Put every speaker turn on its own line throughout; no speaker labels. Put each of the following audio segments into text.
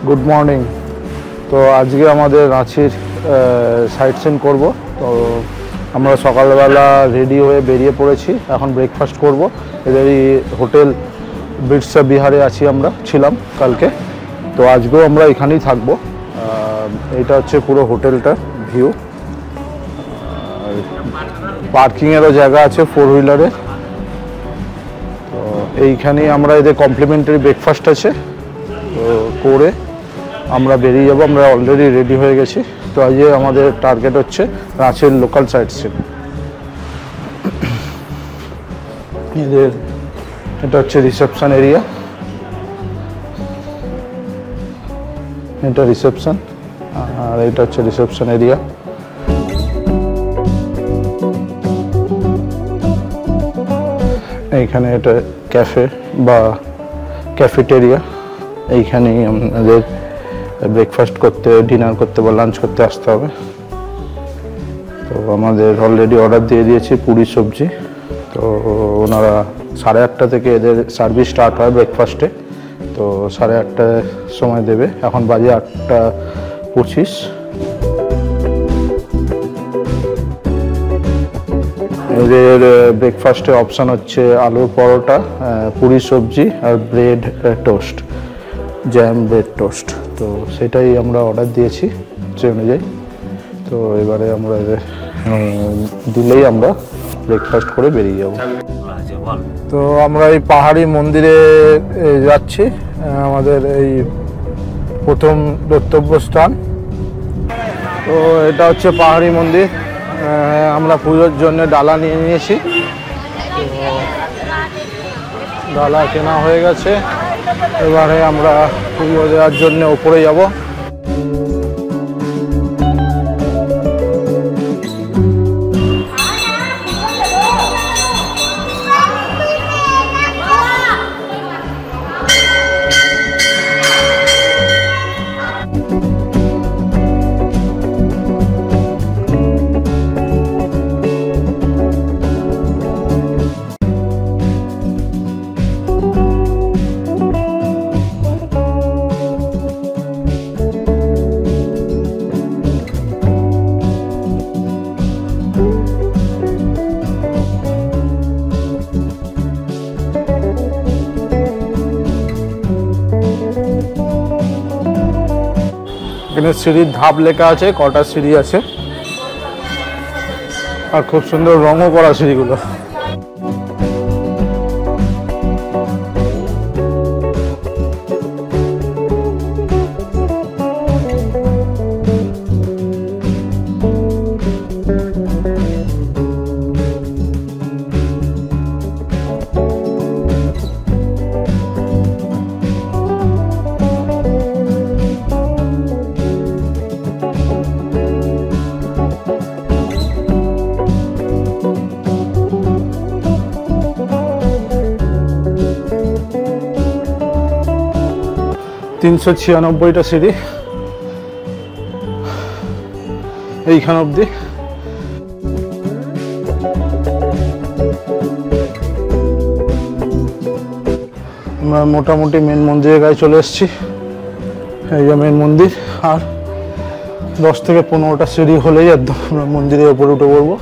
Good morning. তো আজকে আমাদের রাঁচির সাইট সিন করব। তো আমরা সকালবেলা রেডি হয়ে বেরিয়ে পড়েছি, এখন ব্রেকফাস্ট করব। এদেরই হোটেল বিরসা বিহারে আছি, আমরা ছিলাম কালকে। তো আজকেও আমরা এখানেই থাকবো। এটা হচ্ছে পুরো হোটেলটার ভিউ। পার্কিংয়েরও জায়গা আছে 4 হুইলারে। তো এইখানেই আমরা এদের কমপ্লিমেন্টারি ব্রেকফাস্ট আছে, তো করে আমরা বেরিয়ে যাবো। আমরা অলরেডি রেডি হয়ে গেছি। তো আজকে আমাদের টার্গেট হচ্ছে রাঁচির লোকাল সাইট সিন। এদের এটা হচ্ছে রিসেপশন এরিয়া, এটা রিসেপশন, আর এটা হচ্ছে রিসেপশন এরিয়া। এইখানে এটা ক্যাফে বা ক্যাফেটেরিয়া। এইখানেই আমাদের ব্রেকফাস্ট করতে, ডিনার করতে বা লাঞ্চ করতে আসতে হবে। তো আমাদের অলরেডি অর্ডার দিয়ে দিয়েছি পুরি সবজি। তো ওনারা 8:30 থেকে এদের সার্ভিস স্টার্ট হয় ব্রেকফাস্টে। তো 8:30টার সময় দেবে, এখন বাজে 8:25। এদের ব্রেকফাস্টে অপশান হচ্ছে আলুর পরোটা, পুরি সবজি আর bread toast, jam bread toast. তো সেটাই আমরা অর্ডার দিয়েছি সেই অনুযায়ী। তো এবারে আমরা দিলেই আমরা ব্রেকফাস্ট করে বেরিয়ে যাব। তো আমরা এই পাহাড়ি মন্দিরে যাচ্ছি, আমাদের এই প্রথম গন্তব্যস্থান। তো এটা হচ্ছে পাহাড়ি মন্দির। আমরা পুজোর জন্য ডালা নিয়ে নিয়েছি, ডালা কেনা হয়ে গেছে। এবারে আমরা পুজো দেওয়ার জন্য উপরে যাব। এখানে সিঁড়ির ধাপ লেখা আছে, কটা সিঁড়ি আছে, আর খুব সুন্দর রঙও করা সিঁড়িগুলো। 396টা সিঁড়ি এইখান অবধি। আমরা মোটামুটি মেন মন্দিরের গায়ে চলে এসেছি। এই যে মেন মন্দির, আর 10 থেকে 15টা সিঁড়ি হলেই একদম আমরা মন্দিরের উপরে উঠে পড়বো।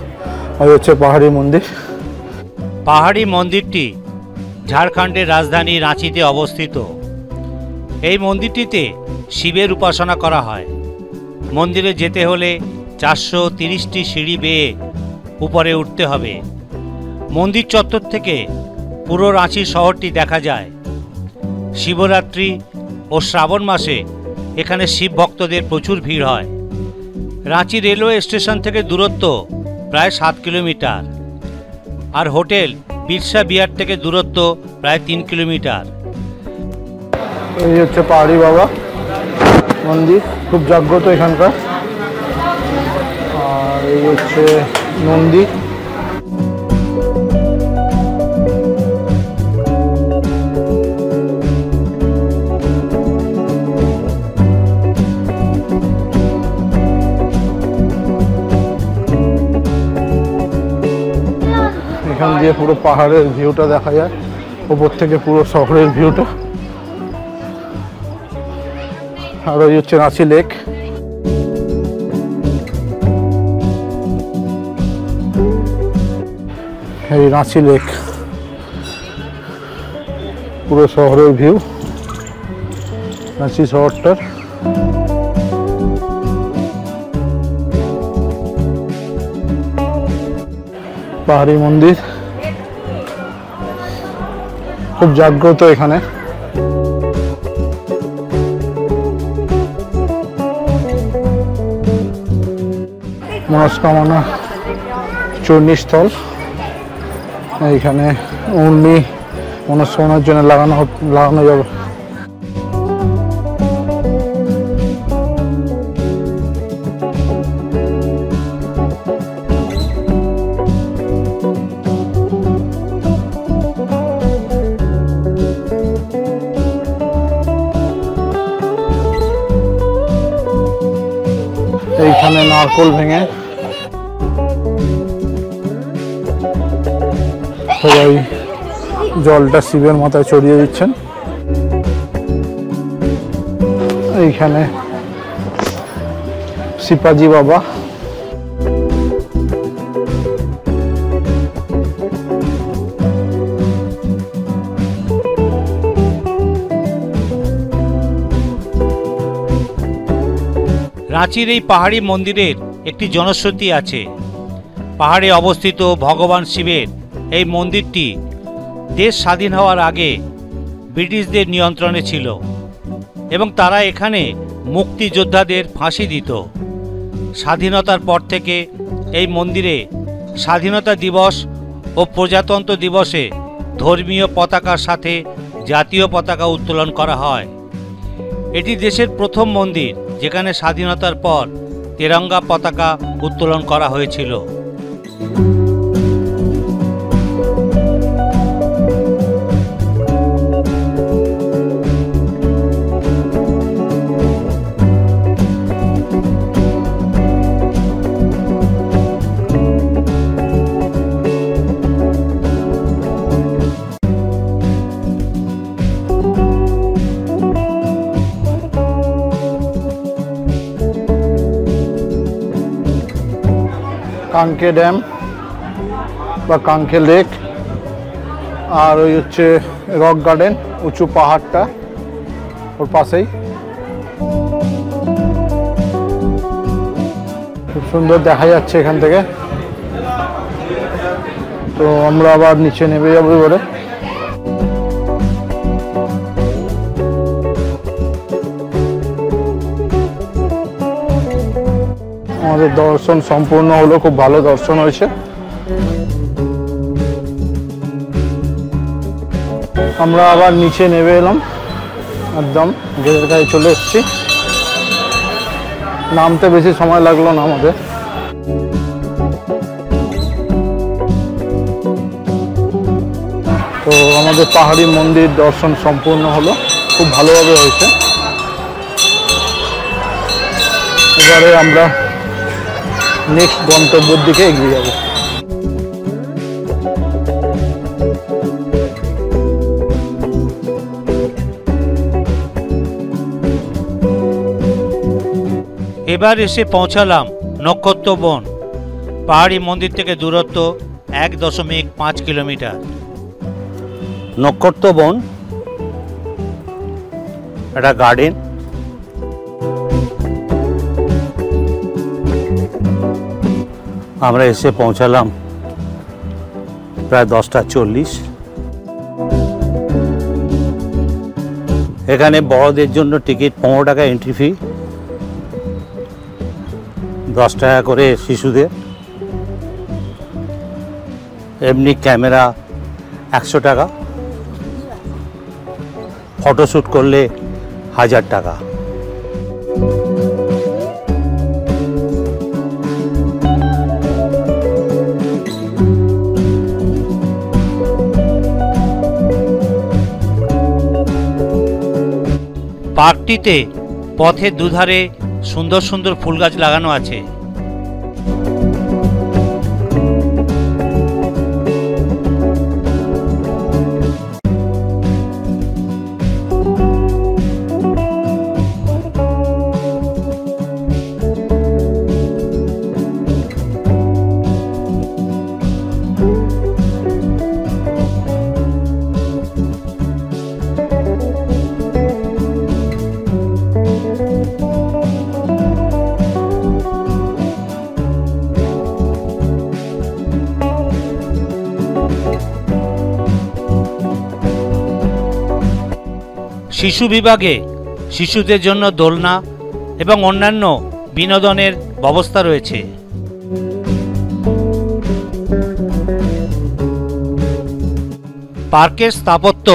আর হচ্ছে পাহাড়ি মন্দির।
পাহাড়ি মন্দিরটি ঝাড়খণ্ডের রাজধানী রাঁচিতে অবস্থিত। এই মন্দিরটিতে শিবের উপাসনা করা হয়। মন্দিরে যেতে হলে 430টি সিঁড়ি বেয়ে উপরে উঠতে হবে। মন্দির চত্বর থেকে পুরো রাঁচি শহরটি দেখা যায়। শিবরাত্রি ও শ্রাবণ মাসে এখানে শিব ভক্তদের প্রচুর ভিড় হয়। রাঁচি রেলওয়ে স্টেশন থেকে দূরত্ব প্রায় 7 কিলোমিটার, আর হোটেল বিরসা বিহার থেকে দূরত্ব প্রায় 3 কিলোমিটার।
এই হচ্ছে পাহাড়ি বাবা মন্দির, খুব জাগ্রত এখানকার। আর এই হচ্ছে মন্দির। এখান দিয়ে পুরো পাহাড়ের ভিউটা দেখা যায়, উপর থেকে পুরো শহরের ভিউটা। আর ওই হচ্ছে রাঁচি লেক। এই রাঁচি লেক, পুরো শহরের ভিউ রাঁচি শহরটার। পাহাড়ি মন্দির খুব জাগ্রত এখানে। মনস্কামনা চূর্ণীস্থল, এইখানে উর্নি মনস্কামনার জন্য লাগানো যাবে। এইখানে নারকোল ভেঙে সবাই জলটা শিবের মাথায় ছড়িয়ে দিচ্ছেন। এইখানে শিপাজি বাবা,
রাঁচির এই পাহাড়ি মন্দিরের একটি জনশ্রুতি আছে। পাহাড়ে অবস্থিত ভগবান শিবের এই মন্দিরটি দেশ স্বাধীন হওয়ার আগে ব্রিটিশদের নিয়ন্ত্রণে ছিল এবং তারা এখানে মুক্তিযোদ্ধাদের ফাঁসি দিত। স্বাধীনতার পর থেকে এই মন্দিরে স্বাধীনতা দিবস ও প্রজাতন্ত্র দিবসে ধর্মীয় পতাকার সাথে জাতীয় পতাকা উত্তোলন করা হয়। এটি দেশের প্রথম মন্দির যেখানে স্বাধীনতার পর তেরঙ্গা পতাকা উত্তোলন করা হয়েছিল।
কাঙ্কে ড্যাম বা কাঙ্কে লেক, আর ওই হচ্ছে রক গার্ডেন, উঁচু পাহাড়টা ওর পাশেই। খুব সুন্দর দেখা যাচ্ছে এখান থেকে। তো আমরা আবার নিচে নেমে যাবো এবারে। আমাদের দর্শন সম্পূর্ণ হলো, খুব ভালো দর্শন হয়েছে। আমরা আবার নিচে নেমে এলাম, একদম গেটের কাছে চলে এসেছি। নামতে বেশি সময় লাগলো না আমাদের। তো আমাদের পাহাড়ি মন্দির দর্শন সম্পূর্ণ হলো, খুব ভালোভাবে হয়েছে। এবারে আমরা নেক্সট গন্তব্যের দিকে এগিয়ে যাব।
এবার এসে পৌঁছালাম নক্ষত্র বন। পাহাড়ি মন্দির থেকে দূরত্ব 1.5 কিলোমিটার। নক্ষত্র বন একটা গার্ডেন। আমরা এসে পৌঁছালাম প্রায় 10:40। এখানে বড়দের জন্য টিকিট 15 টাকা এন্ট্রি ফি, 10 টাকা করে শিশুদের। এমনি ক্যামেরা 100 টাকা, ফটোশ্যুট করলে 1000 টাকা। পার্কটিতে পথের দুধারে সুন্দর সুন্দর ফুল গাছ লাগানো আছে। শিশু বিভাগে শিশুদের জন্য দোলনা এবং অন্যান্য বিনোদনের ব্যবস্থা রয়েছে। পার্কের স্থাপত্য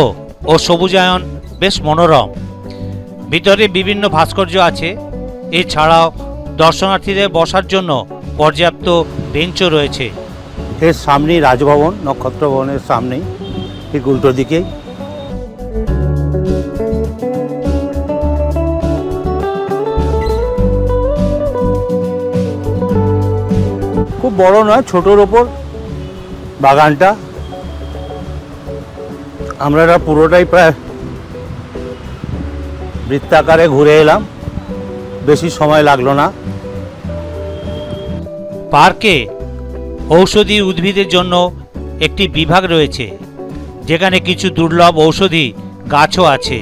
ও সবুজায়ন বেশ মনোরম। ভিতরে বিভিন্ন ভাস্কর্য আছে। এছাড়াও দর্শনার্থীদের বসার জন্য পর্যাপ্ত বেঞ্চও রয়েছে।
এর সামনেই রাজভবন, নক্ষত্র ভবনের সামনেই, ঠিক উল্টো দিকেই। খুব বড় নয়, ছোটোর ওপর বাগানটা। আমরা এটা পুরোটাই প্রায় বৃত্তাকারে ঘুরে এলাম, বেশি সময় লাগলো না।
পার্কে ঔষধি উদ্ভিদের জন্য একটি বিভাগ রয়েছে, যেখানে কিছু দুর্লভ ঔষধি গাছও আছে।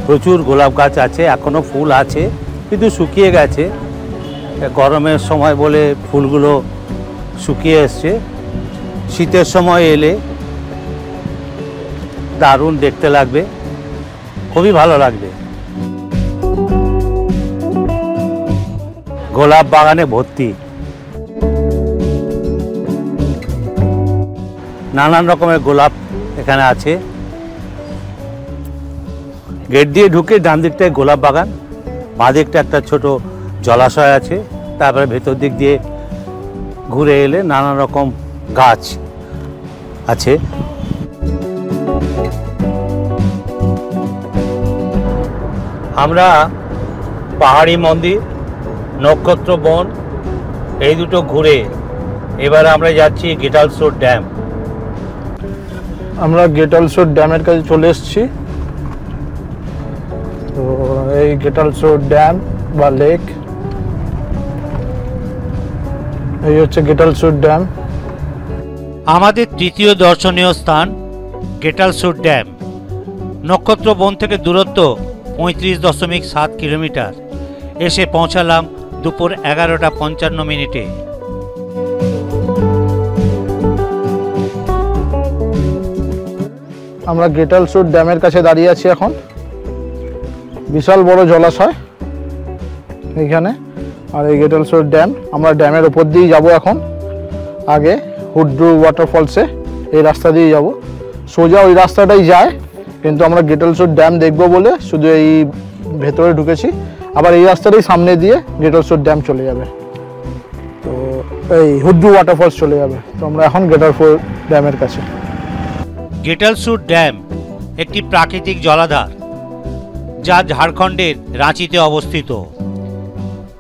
প্রচুর গোলাপ গাছ আছে, এখনো ফুল আছে কিন্তু শুকিয়ে গেছে। গরমের সময় বলে ফুলগুলো শুকিয়ে এসছে। শীতের সময় এলে দারুণ দেখতে লাগবে, খুবই ভালো লাগবে। গোলাপ বাগানে ভর্তি, নানান রকমের গোলাপ এখানে আছে। গেট দিয়ে ঢুকে ডান দিকটায় গোলাপ বাগান, বাঁ দিকটা একটা ছোট জলাশয় আছে। তারপরে ভেতর দিক দিয়ে ঘুরে এলে নানা রকম গাছ আছে। আমরা পাহাড়ি মন্দির, নক্ষত্র বন এই দুটো ঘুরে এবার আমরা যাচ্ছি গেটালসোর ড্যাম।
আমরা গেটালসোর ড্যামের কাছে চলে এসেছি। তো এই গেটালসোর ড্যাম বা লেক, এই হচ্ছে গেটালসোর ড্যাম।
আমাদের তৃতীয় দর্শনীয় স্থান গেটালসোর ড্যাম। নক্ষত্র বন থেকে দূরত্ব 35.7 কিলোমিটার। এসে পৌঁছালাম দুপুর 11:55।
আমরা গেটালসোর ড্যামের কাছে দাঁড়িয়ে আছি এখন। বিশাল বড় জলাশয় এইখানে, আর এই গেটালসোর ড্যাম। আমরা ড্যামের ওপর দিয়েই যাব এখন। আগে হুড্রু ওয়াটারফলসে এই রাস্তা দিয়ে যাব, সোজা ওই রাস্তাটাই যায়, কিন্তু আমরা গেটালসোর ড্যাম দেখব বলে শুধু এই ভেতরে ঢুকেছি। আবার এই রাস্তাটাই সামনে দিয়ে গেটালসোর ড্যাম চলে যাবে, তো এই হুড্রু ওয়াটারফলস চলে যাবে। তো আমরা এখন গেটালসোর ড্যামের কাছে।
গেটালসোর ড্যাম একটি প্রাকৃতিক জলাধার, যা ঝাড়খণ্ডের রাঁচিতে অবস্থিত।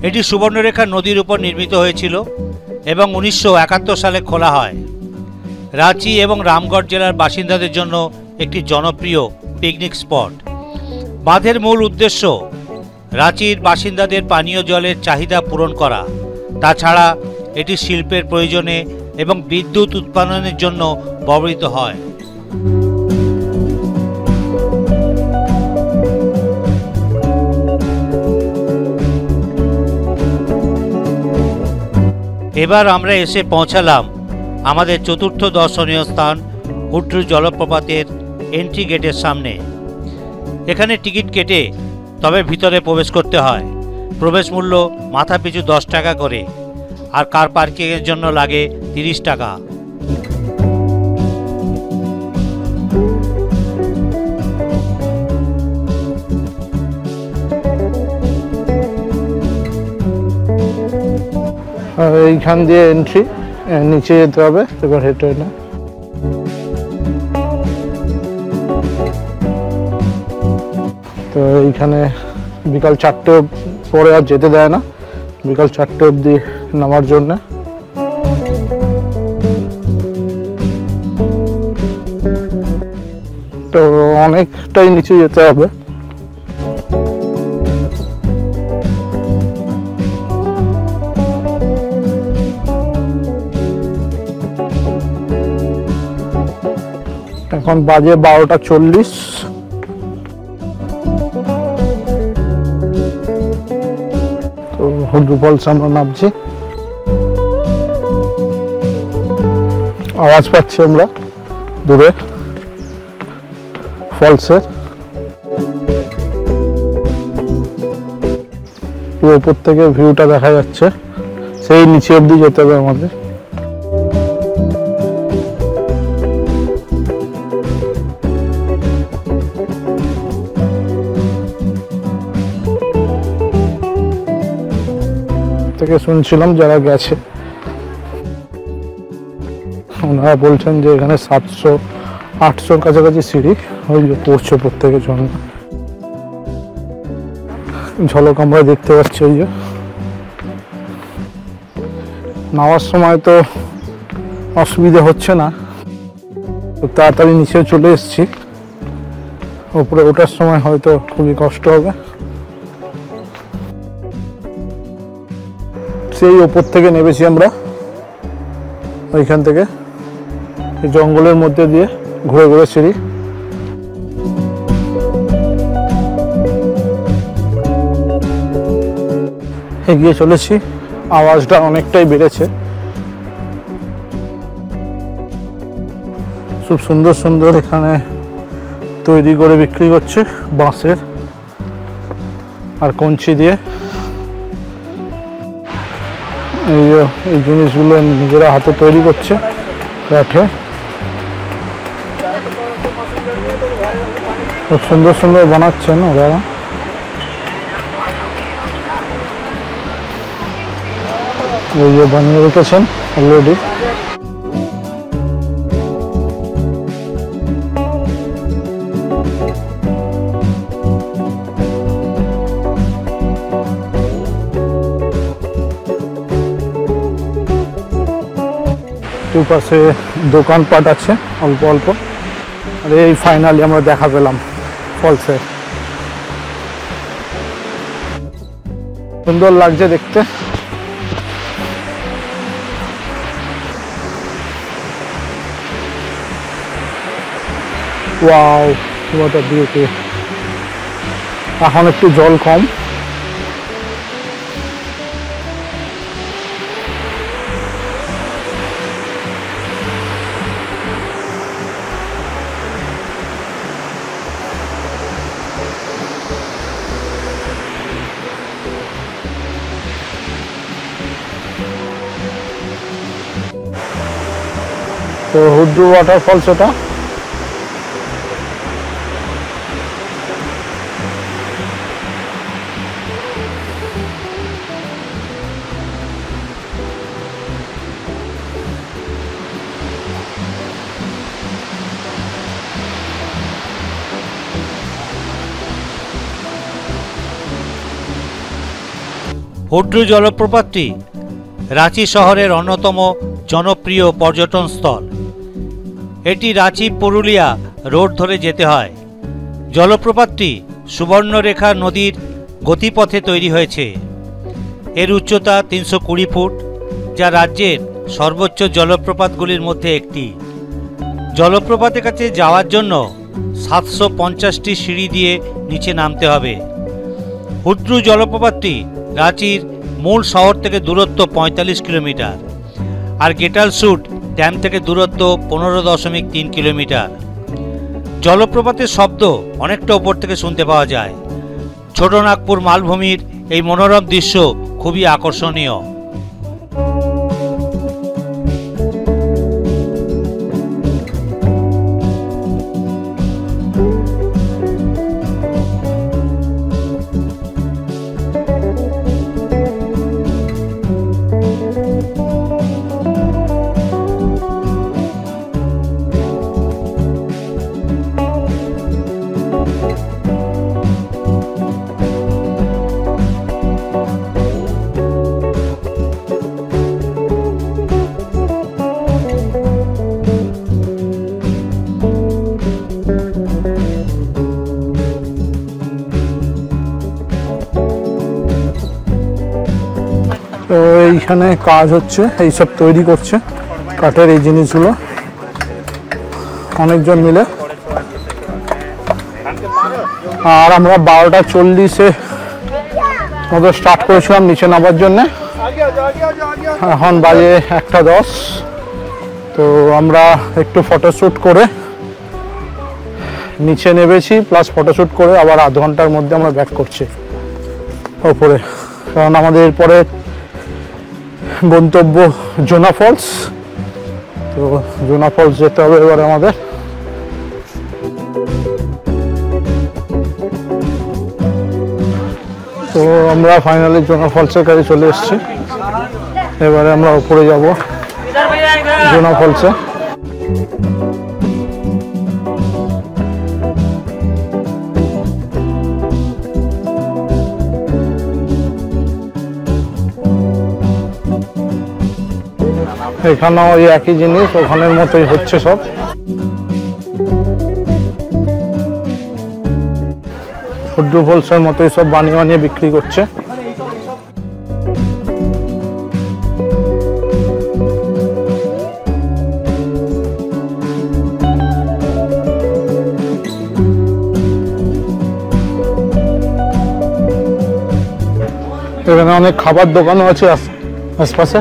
এটি সুবর্ণরেখা নদীর উপর নির্মিত হয়েছিল এবং 1971 সালে খোলা হয়। রাঁচি এবং রামগড় জেলার বাসিন্দাদের জন্য একটি জনপ্রিয় পিকনিক স্পট। বাঁধের মূল উদ্দেশ্য রাঁচির বাসিন্দাদের পানীয় জলের চাহিদা পূরণ করা। তাছাড়া এটি শিল্পের প্রয়োজনে এবং বিদ্যুৎ উৎপাদনের জন্য ব্যবহৃত হয়। এবার আমরা এসে পৌঁছালাম আমাদের চতুর্থ দর্শনীয় স্থান হুড্রু জলপ্রপাতের এন্ট্রি গেটের সামনে। এখানে টিকিট কেটে তবে ভিতরে প্রবেশ করতে হয়। প্রবেশ মূল্য মাথা পিছু 10 টাকা করে, আর কার পার্কিংয়ের জন্য লাগে 30 টাকা।
এইখান দিয়ে এন্ট্রি, নিচে যেতে হবে, এবার হেঁটে না। তো এইখানে বিকাল 4টে পরে আর যেতে দেয় না, বিকাল 4টে অবধি নামার জন্যে। তো অনেকটাই নিচে যেতে হবে। এখন বাজে 12:40। তো হুড্রু ফলস আমরা নামছি। আওয়াজ পাচ্ছি আমরা দূরে ফলসের। উপর থেকে ভিউটা দেখা যাচ্ছে, সেই নিচে অব্দি যেতে হবে আমাদের। থেকে শুনছিলাম যারা গেছে, ওনারা বলছেন যে এখানে 700-800 কাছাকাছি সিঁড়ি, ওই যে পড়ছে প্রত্যেকের জন্য। ঝলক আমরা দেখতে পাচ্ছি। ওই যে নামার সময় তো অসুবিধা হচ্ছে না, তো তাড়াতাড়ি নিচে চলে এসেছি। উপরে ওঠার সময় হয়তো খুবই কষ্ট হবে। সেই ওপর থেকে নেমেছি আমরা, ওইখান থেকে এই জঙ্গলের মধ্যে দিয়ে ঘুরে ঘুরে সিঁড়ি। এগিয়ে চলেছি, আওয়াজটা অনেকটাই বেড়েছে। খুব সুন্দর সুন্দর এখানে তৈরি করে বিক্রি করছে বাঁশের আর কঞ্চি দিয়ে। এই জিনিসগুলো নিজেরা হাতে তৈরি করছে কাঠে। খুব সুন্দর সুন্দর বানাচ্ছেন ওরা। এই যে বানিয়ে রেখেছেন অলরেডি। দুপাশে দোকানপাট আছে অল্প অল্প। আর এই ফাইনালি আমরা দেখা পেলাম ফলসে। সুন্দর লাগছে দেখতে। Wow, what a beauty। এখন একটু জল কম। তো হুড্রু ওয়াটারফলস এটা।
হুড্রু জলপ্রপাতটি রাঁচি শহরের অন্যতম জনপ্রিয় পর্যটন স্থল। এটি রাঁচি পুরুলিয়া রোড ধরে যেতে হয়। জলপ্রপাতটি সুবর্ণরেখা নদীর গতিপথে তৈরি হয়েছে। এর উচ্চতা 320 ফুট, যা রাজ্যের সর্বোচ্চ জলপ্রপাতগুলির মধ্যে একটি। জলপ্রপাতের কাছে যাওয়ার জন্য 750টি সিঁড়ি দিয়ে নিচে নামতে হবে। হুড্রু জলপ্রপাতটি রাঁচির মূল শহর থেকে দূরত্ব 45 কিলোমিটার, আর গেটালসুট ড্যাম থেকে দূরত্ব 15.3 কিলোমিটার। জলপ্রপাতের শব্দ অনেকটা ওপর থেকে শুনতে পাওয়া যায়। ছোটনাগপুর মালভূমির এই মনোরম দৃশ্য খুবই আকর্ষণীয়।
এইখানে কাজ হচ্ছে, এইসব তৈরি করছে কাঠের এই জিনিসগুলো অনেকজন মিলে। আর আমরা 12:40 মতো স্টার্ট করেছিলাম নিচে নামার জন্য। এখন বাজে 1:10। তো আমরা একটু ফটোশ্যুট করে নিচে নেমেছি, প্লাস ফটোশ্যুট করে আবার আধ ঘন্টার মধ্যে আমরা ব্যাক করছি ওপরে, কারণ আমাদের পরে গন্তব্য জোনা ফলস। তো জোনা ফলস যেতে হবে এবারে আমাদের। তো আমরা ফাইনালি জোনা ফলসের কাছে চলে এসেছি। এবারে আমরা উপরে যাব জোনা ফলসে। এখানেও ওই একই জিনিস, ওখানের মতোই হচ্ছে সব। হুড্ডু ফলসের মতোই সব বানিয়ে বানিয়ে বিক্রি করছে। এখানে অনেক খাবার দোকানও আছে আশপাশে।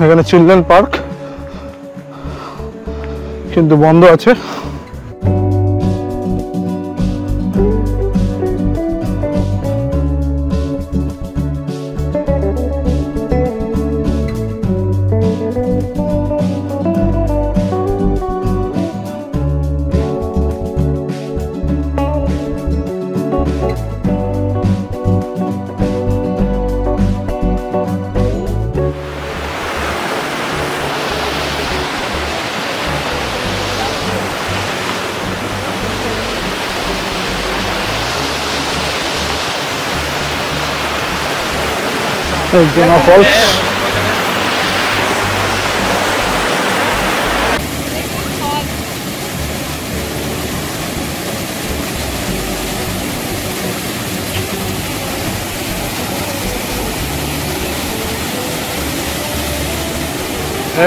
এখানে চিলড্রেন পার্ক কিন্তু বন্ধ আছে। জোনা ফলস।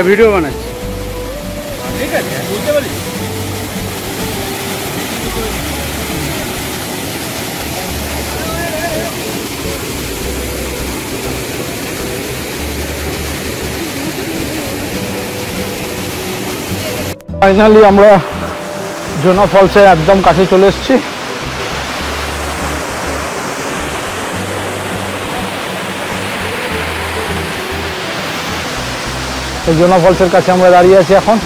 ভিডিও বানাচ্ছি, ঠিক আছে, বুঝতে পারি।
ফাইনালি আমরা জোনা ফলসের একদম কাছে চলে এসেছি। এই জোনা ফলসের কাছে আমরা দাঁড়িয়ে আছি এখন।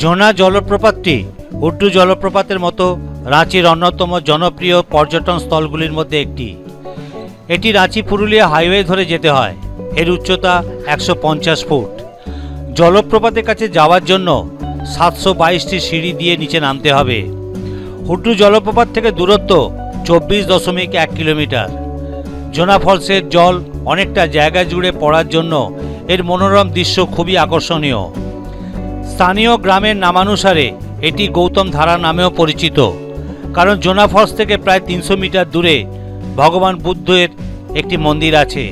জোনা জলপ্রপাতটি হুড্ডু জলপ্রপাতের মতো রাঁচির অন্যতম জনপ্রিয় পর্যটন স্থলগুলির মধ্যে একটি। এটি রাঁচি পুরুলিয়া হাইওয়ে ধরে যেতে হয়। এর উচ্চতা 150 ফুট। জলপ্রপাতের কাছে যাওয়ার জন্য 722টি সিঁড়ি দিয়ে নিচে নামতে হবে। হুড্ডু জলপ্রপাত থেকে দূরত্ব 24.1 কিলোমিটার। জোনা ফলসের জল অনেকটা জায়গা জুড়ে পড়ার জন্য এর মনোরম দৃশ্য খুবই আকর্ষণীয়। স্থানীয় গ্রামের নামানুসারে এটি গৌতম ধারা নামেও পরিচিত, কারণ জোনা ফলস থেকে প্রায় 300 মিটার দূরে ভগবান বুদ্ধের একটি মন্দির আছে।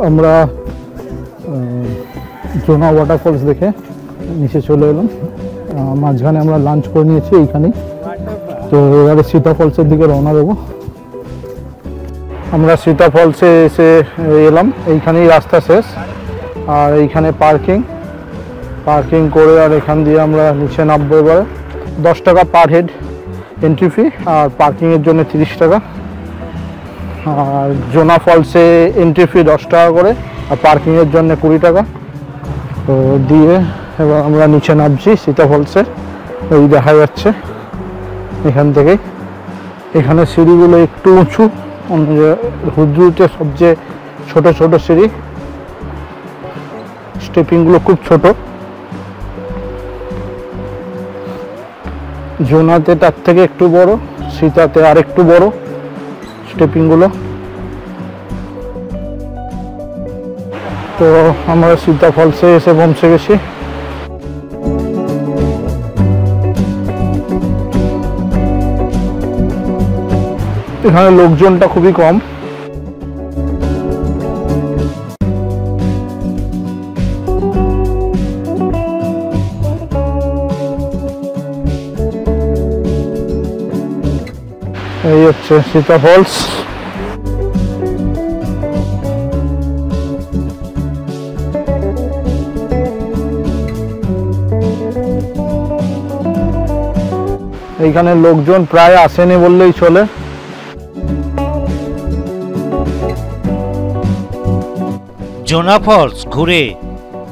আমরা জোনা ওয়াটারফলস দেখে নিচে চলে এলাম। মাঝখানে আমরা লাঞ্চ করে নিয়েছি এইখানেই। তো এবারে সীতা ফলসের দিকে রওনা দেবো। আমরা সীতা ফলসে এসে এলাম, এইখানেই রাস্তা শেষ। আর এইখানে পার্কিং করে আর এখান দিয়ে আমরা নিচে নামবো। এবারে 10 টাকা পার হেড এন্ট্রি ফি, আর পার্কিংয়ের জন্য 30 টাকা। আর জোনা ফলসে এন্ট্রি ফি 10 টাকা করে, আর পার্কিংয়ের জন্য 20 টাকা। তো দিয়ে এবার আমরা নিচে নামছি সীতা ফলসে। ওই দেখা যাচ্ছে এখান থেকেই। এখানে সিঁড়িগুলো একটু উঁচু, হুজুরিতে সবচেয়ে ছোট ছোট সিঁড়ি, স্টেপিংগুলো খুব ছোট। জোনাতে তার থেকে একটু বড়, সীতাতে আর একটু বড় স্টেপিংগুলো। তো আমরা সীতা ফলসে এসে পৌঁছে গেছি। এখানে লোকজনটা খুবই কম। এই হচ্ছে সীতা ফলস। এইখানে লোকজন প্রায় আসেনি বললেই চলে।
জোনা ফলস ঘুরে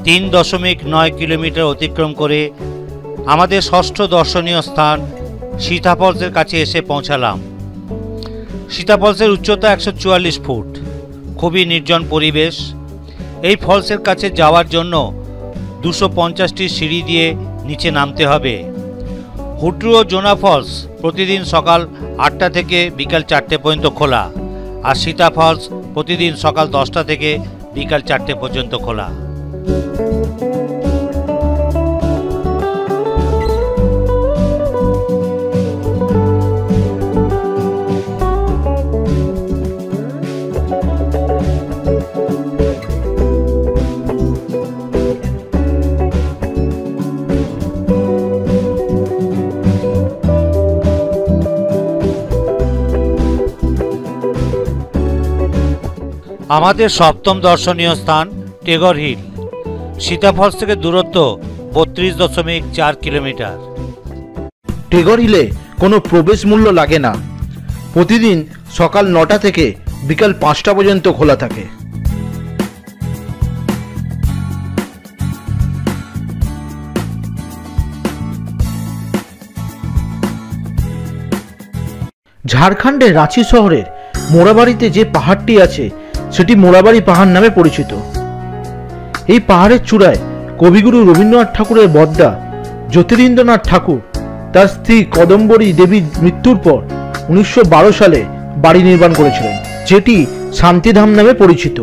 3.9 কিলোমিটার অতিক্রম করে আমাদের ষষ্ঠ দর্শনীয় স্থান সীতা ফলসের কাছে এসে পৌঁছালাম। সীতা ফলসের উচ্চতা 144 ফুট, খুবই নির্জন পরিবেশ। এই ফলসের কাছে যাওয়ার জন্য 250টি সিঁড়ি দিয়ে নিচে নামতে হবে। হুট্রু ও জোনা ফলস প্রতিদিন সকাল 8টা থেকে বিকাল 4টে পর্যন্ত খোলা, আর সীতা ফলস প্রতিদিন সকাল 10টা থেকে বিকাল 4টে পর্যন্ত খোলা। আমাদের সপ্তম দর্শনীয় স্থান টেগর হিল। সীতা ফলস থেকে দূরত্ব 32.4 কিলোমিটার।
টেগর হিলে কোনো প্রবেশ মূল্য লাগে না। প্রতিদিন সকাল 9টা থেকে বিকাল 5টা পর্যন্ত খোলা থাকে। ঝাড়খণ্ডের রাঁচি শহরের মোরাবাড়িতে যে পাহাড়টি আছে সেটি মোরাবাড়ি পাহাড় নামে পরিচিত। এই পাহাড়ের চূড়ায় কবিগুরু রবীন্দ্রনাথ ঠাকুরের বদ্দা জ্যোতিরিন্দ্রনাথ ঠাকুর তার স্ত্রী কদম্বরী দেবীর মৃত্যুর পর 1912 সালে বাড়ি নির্মাণ করেছিলেন, যেটি শান্তিধাম নামে পরিচিত।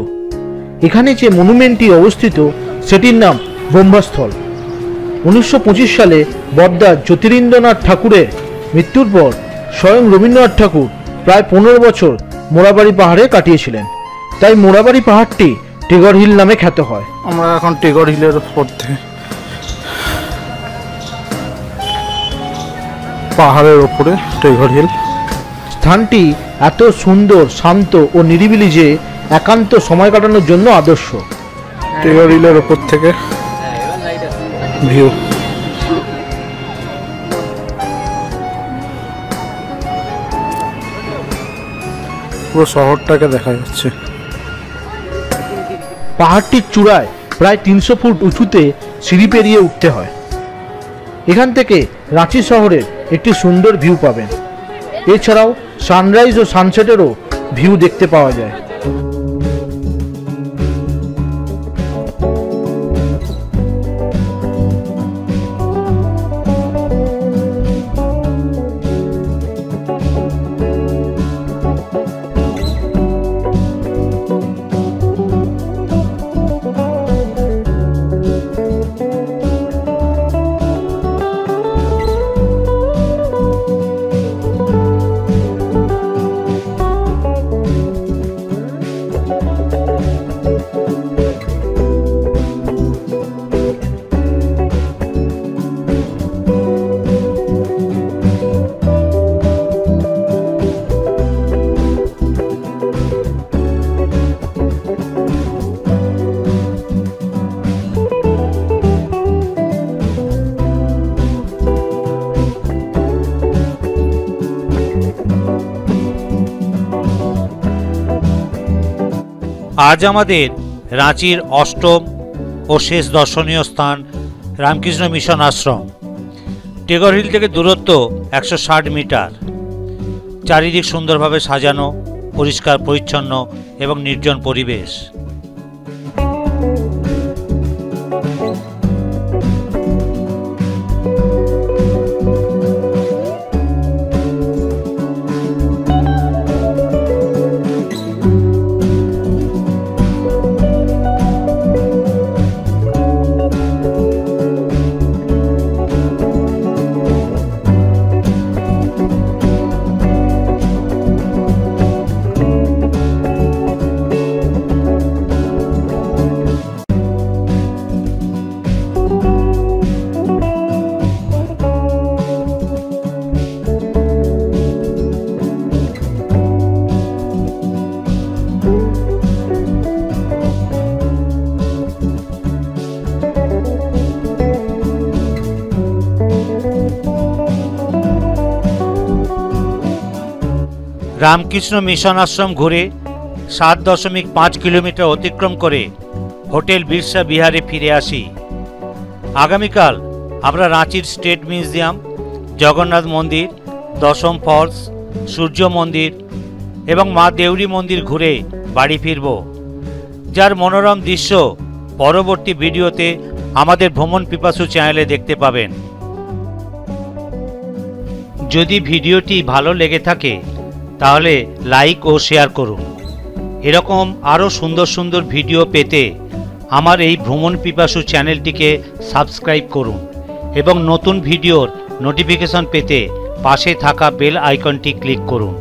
এখানে যে মনুমেন্টটি অবস্থিত সেটির নাম ব্রহ্মস্থল। 1925 সালে বদ্দা জ্যোতিরিন্দ্রনাথ ঠাকুরের মৃত্যুর পর স্বয়ং রবীন্দ্রনাথ ঠাকুর প্রায় 15 বছর মোরাবাড়ি পাহাড়ে কাটিয়েছিলেন, তাই মোরাবাড়ি পাহাড়টি টেগর হিল নামে খ্যাত হয়।
আমরা এখন টেগর হিলের উপর থেকে, পাহাড়ের ওপরে টেগর হিল।
স্থানটি এত সুন্দর, শান্ত ও নিরিবিলি যে একান্ত সময় কাটানোর জন্য আদর্শ।
টেগর হিলের ওপর থেকে ভিউ। পুরো শহরটাকে দেখা যাচ্ছে।
পাহাড়টির চূড়ায় প্রায় 300 ফুট উঁচুতে সিঁড়ি পেরিয়ে উঠতে হয়। এখান থেকে রাঁচি শহরের একটি সুন্দর ভিউ পাবেন। এছাড়াও সানরাইজ ও সানসেটেরও ভিউ দেখতে পাওয়া যায়।
আজ আমাদের রাঁচির অষ্টম ও শেষ দর্শনীয় স্থান রামকৃষ্ণ মিশন আশ্রম। টেগর হিল থেকে দূরত্ব 160 মিটার। চারিদিক সুন্দরভাবে সাজানো, পরিষ্কার পরিচ্ছন্ন এবং নির্জন পরিবেশ। রামকৃষ্ণ মিশন আশ্রম ঘুরে 7.5 কিলোমিটার অতিক্রম করে হোটেল বিরসা বিহারে ফিরে আসি। আগামীকাল আমরা রাঁচির স্টেট মিউজিয়াম, জগন্নাথ মন্দির, দশম ফলস, সূর্য মন্দির এবং মা দেউরি মন্দির ঘুরে বাড়ি ফিরব, যার মনোরম দৃশ্য পরবর্তী ভিডিওতে আমাদের ভ্রমণ পিপাসু চ্যানেলে দেখতে পাবেন। যদি ভিডিওটি ভালো লেগে থাকে তাহলে লাইক ও শেয়ার করুন। এরকম আরও সুন্দর সুন্দর ভিডিও পেতে আমার এই ভ্রমণ পিপাসু চ্যানেলটিকে সাবস্ক্রাইব করুন এবং নতুন ভিডিওর নোটিফিকেশন পেতে পাশে থাকা বেল আইকনটি ক্লিক করুন।